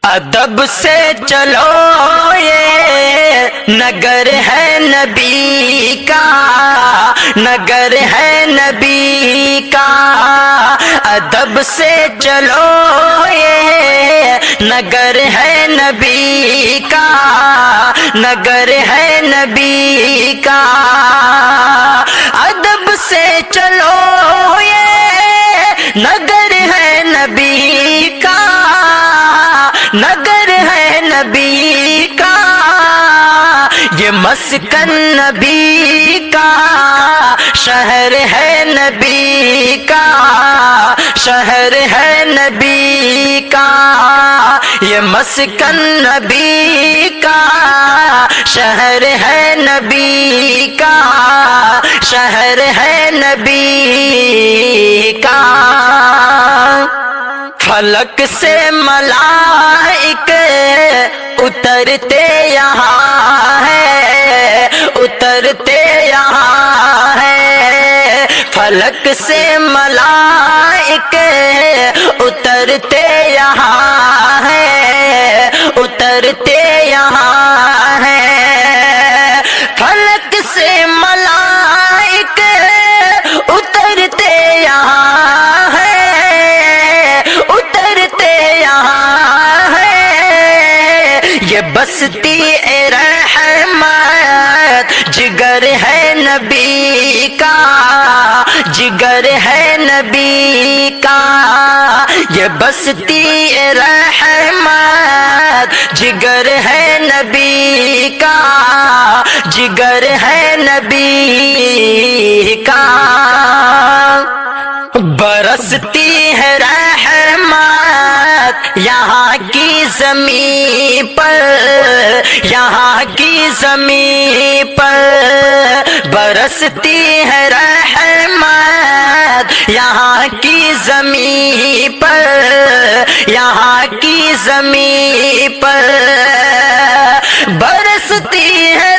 ادب سے چلو یہ نگر ہے نبی کا، نگر ہے نبی کا۔ ادب سے چلو یہ نگر ہے نبی کا، نگر ہے نبی کا۔ ادب سے چلو یہ نگر ہے نبی کا، نگر ہے نبی کا۔ یہ مسکن نبی کا، شہر ہے نبی کا، شہر ہے نبی کا۔ یہ مسکن نبی کا، شہر ہے نبی کا، شہر ہے نبی کا۔ فلک سے ملائک اترتے یہاں ہے، اترتے یہاں ہے۔ فلک سے ملائک اترتے یہاں ہے، اترتے یہاں ہے۔ فلک سے ملائک اترتے یہاں ہے، اترتے یہاں ہے۔ یہ بستی رحمت جگر ہے نبی کا، جگر ہے نبی کا۔ یہ بستی رحمت جگر ہے نبی کا، جگر ہے نبی کا۔ برستی ہے رحمت یہاں کی زمین پر، یہاں کی زمین پر۔ برستی ہے رحمت یہاں کی زمین پر، یہاں کی زمین پر۔ برستی ہے